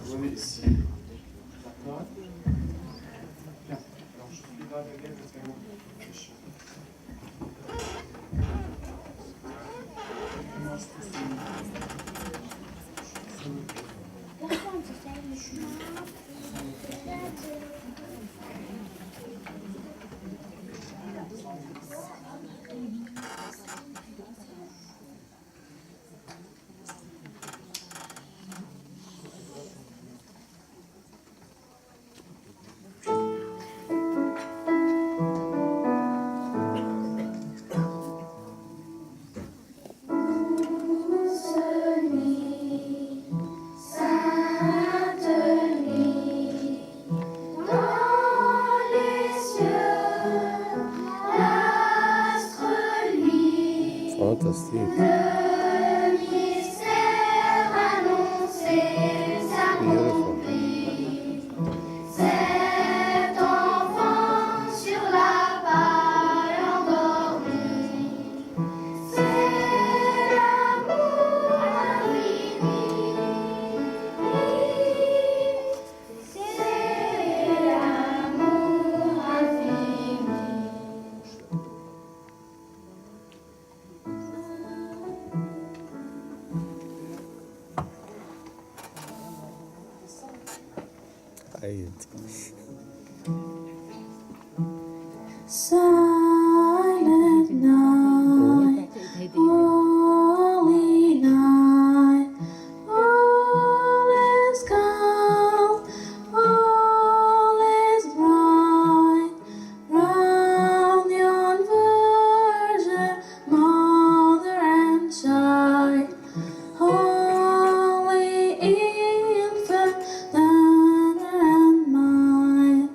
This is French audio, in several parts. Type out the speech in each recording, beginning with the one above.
Venez ici. D'accord. Bien. Alors, je suis là avec elle, parce qu'elle m'a fait chaud. Fantastique. Le mystère annoncé Beautiful. s'accomplit. Cet enfant sur la paille endormi, c'est l'amour infini. C'est l'amour infini. Aïe. Silent night, holy night, all is calm, all is bright, round yon virgin, mother and child, holy infant, tender and mild,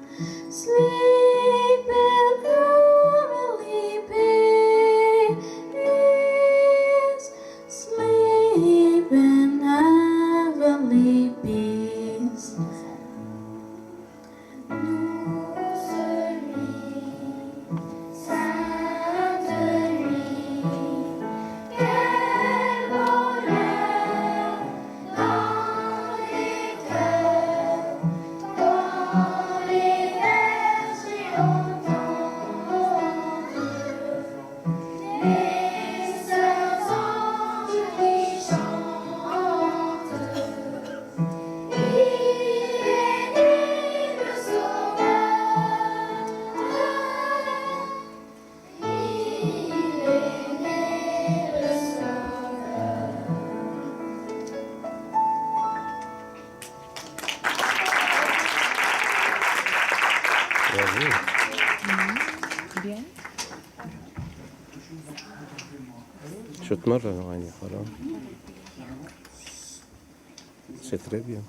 sleep in heavenly peace, sleep in heavenly peace. Nous celui, sainte nuit, quel bonheur dans les cœurs, quand les bergers entendent les saints anges qui chantent. Il est né le Sauveur, il est né le Sauveur. Bravo. Bien. شو تمرن يعني حرام. C'est très bien.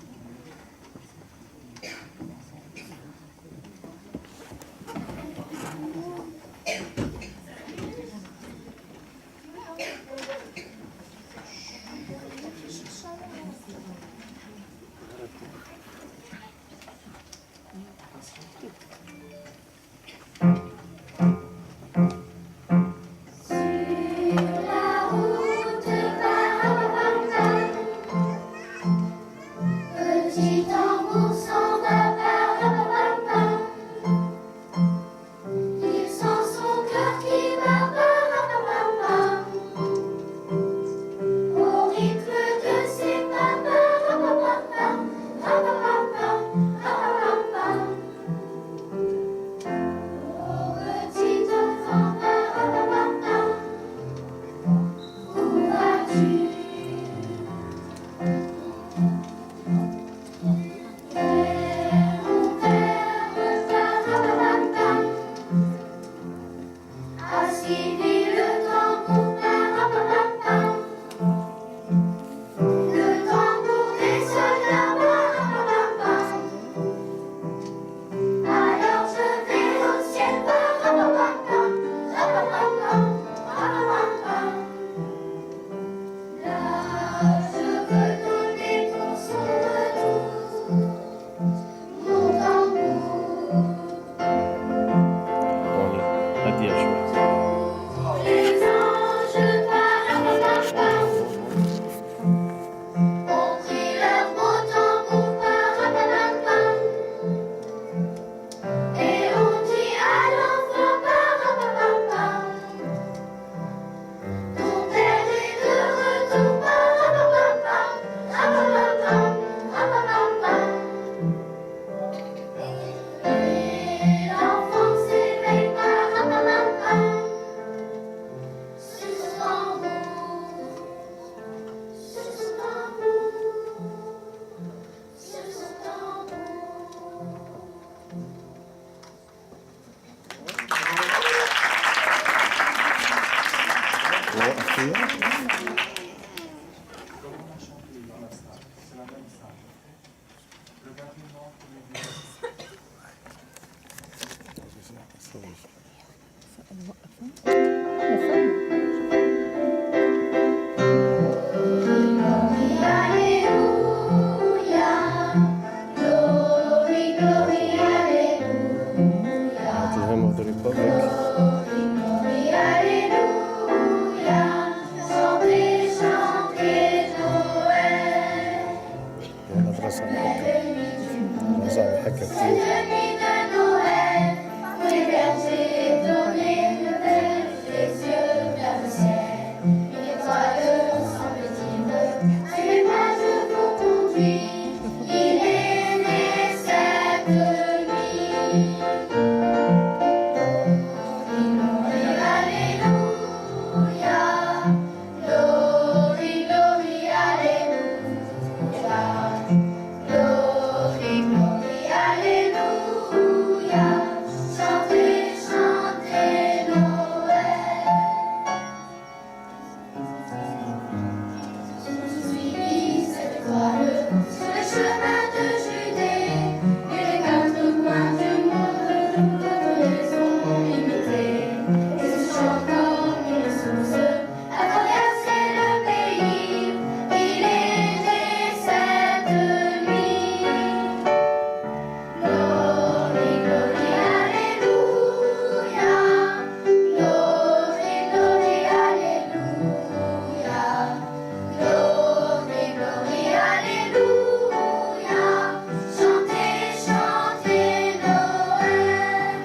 Glory, glory, hallelujah. The hymn of the Republic. Glory, alléluia. Chantez, chantez Noël. يلا دراسة الحكة دراسة الحكة كتير. Nuit de Noël, où les bergers donnaient une nouvelle, les yeux vers le ciel. Une étoile semble-t-il, suivez-moi, je vous conduis. Il est né cette nuit. Glory, glory, alléluia. Glory, glory, alléluia. Glory, glory, alléluia. Chantez, chantez Noël. Suivi cette étoile sur les chemins de Judée, et les quatre coins du monde, toutes les ont imité. Et ce chant comme une source a traversé le pays. Il est né cette nuit. Glory, glory, alléluia. Glory, glory, alléluia. Glory, glory, alléluia. Chantez, chantez Noël.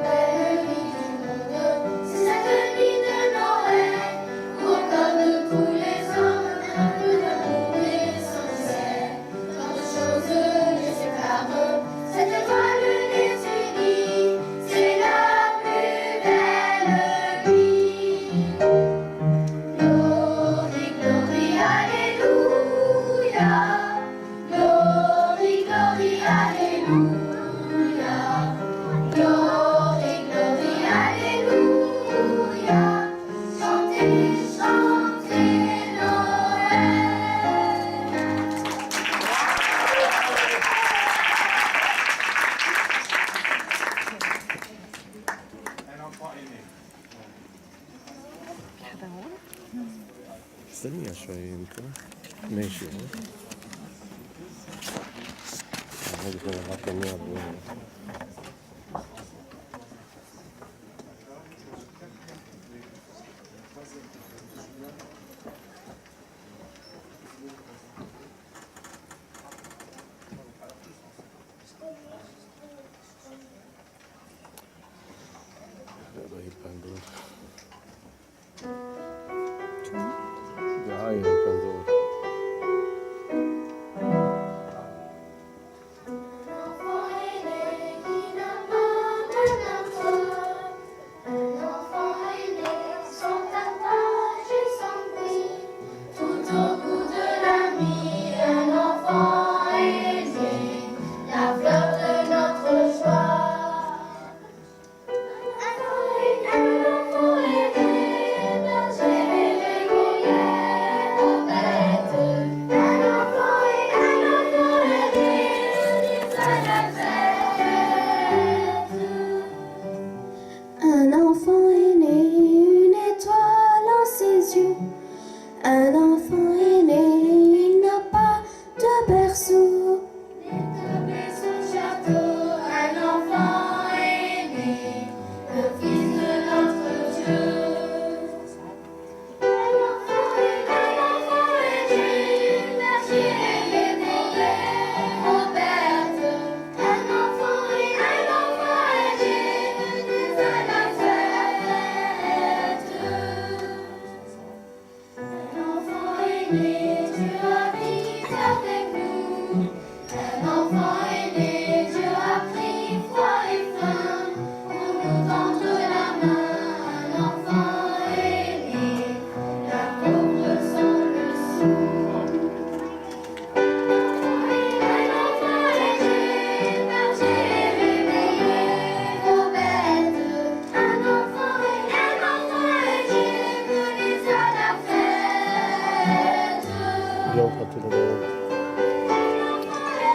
Belle nuit du monde, c'est cette nuit de Noël, où encore de tous les hommes, un peu d'amour essentiel. Tant de choses les séparent, cette étoile les unit, c'est la plus belle nuit. Glory, glory, alléluia. Glory, glory, alléluia. Glory, glory, alléluia. Chantez, chantez Noël. Un enfant est né. استني شوي يمكن ماشي هذه كلها غطى النار. هذا هي البندور. دعاية البندور. Enfant est né qui n'a pas de namor. Un enfant est né sans tapage et sans bruit. Tout au bout de la nuit, un enfant est né, la fleur de notre joie. Un enfant est né, berger réveillé aux bêtes. Un enfant est né, à la fête. Un enfant est né, une étoile en ses yeux. Un enfant est né, il n'a pas de berceau. L'établi son château, un enfant est né, le fils de notre Dieu. Un enfant est né, berger réveillé aux bêtes. Un enfant est né, à la fête. Un enfant est né, Dieu habite avec nous. Un enfant est né, Dieu a pris foi et faim pour nous tendre la main. Un enfant est né, la pauvre sans le sou. Un enfant est né, berger réveillé aux bêtes. Un enfant est né, venez à la fête. اليوم حطينا دور. Un enfant est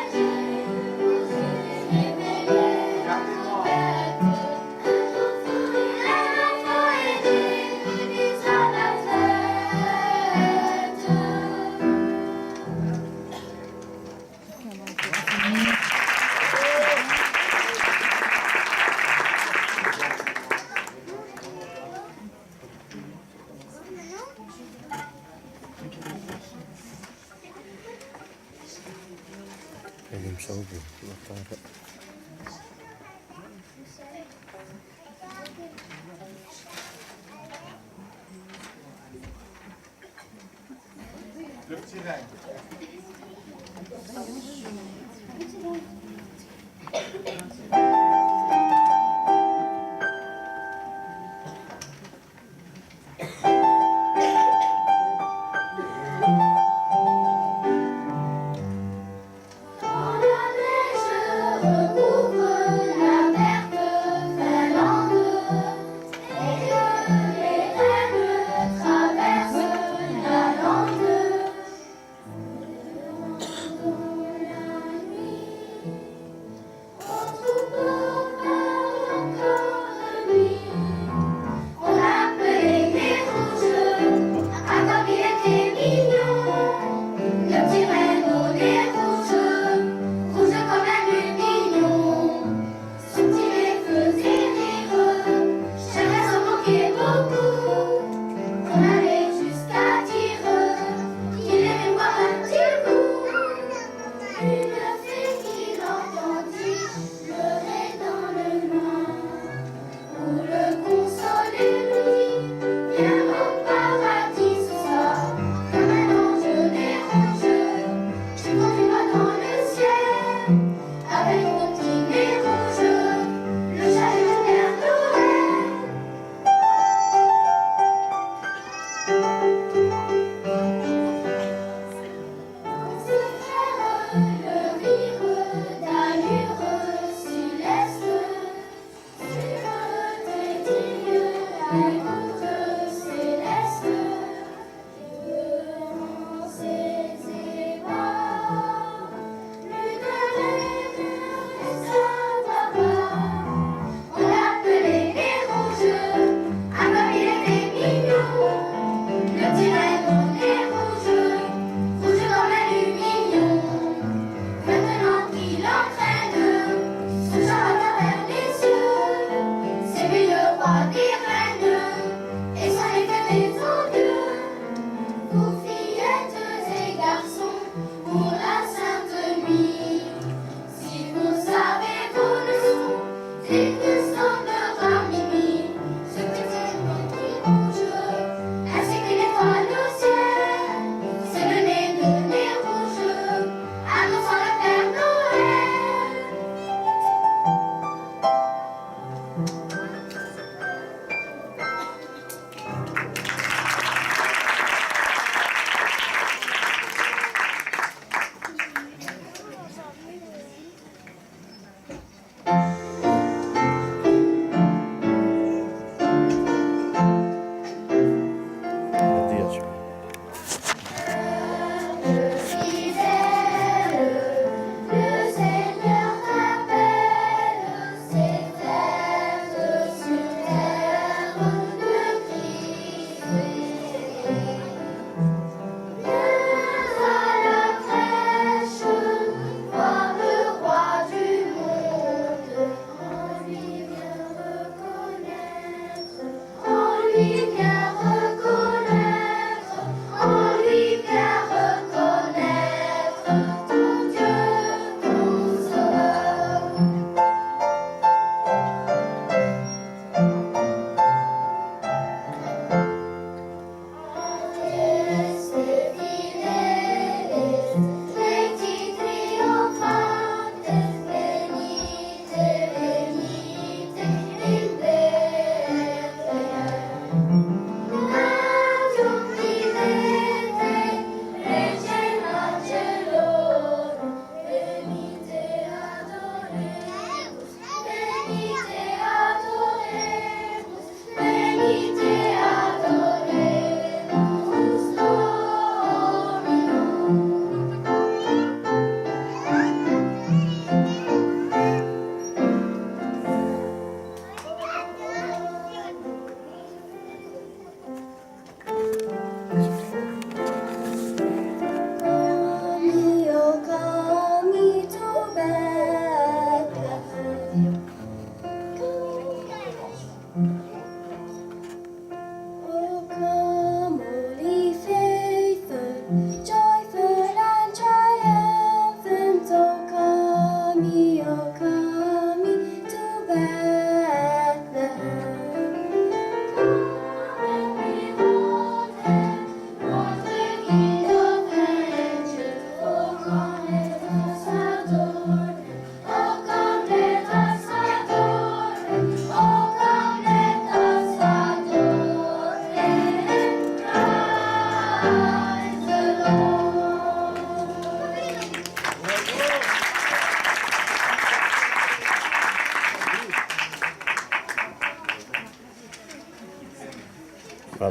Elim soğudu. Bakarım. Le petit règne. Dans la neige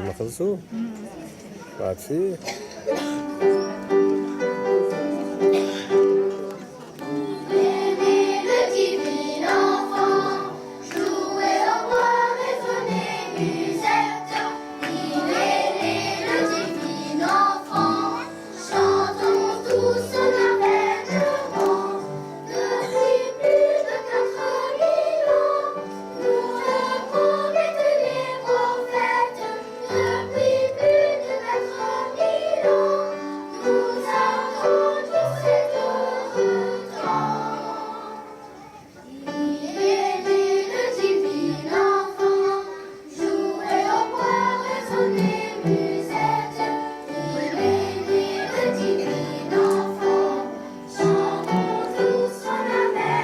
نخلصوا بعد فيه Aimez le divin enfant, jouez au bois, résonnez musette. Il est né le divin enfant, chantons tous son avènement. Depuis plus de 4000 ans, nous le promettent les prophètes. Depuis plus de 4000 ans, nous attendons cet heureux temps. Il est né le divin enfant, jouez au bois, résonnez musette. Il est né le divin enfant, chantons tous son avènement.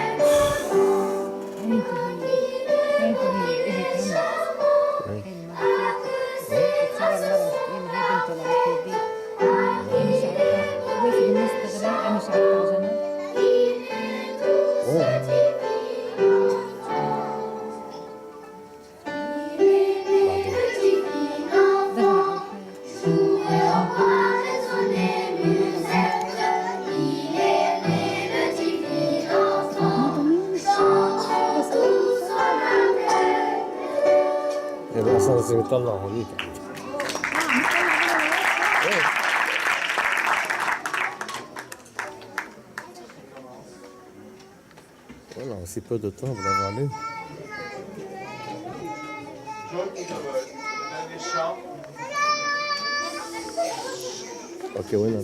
أصلا لازم يطلعوا هذيك Voilà, aussi peu de temps pour l'avoir lu. Joy pour le dernier chant. Ok, oui.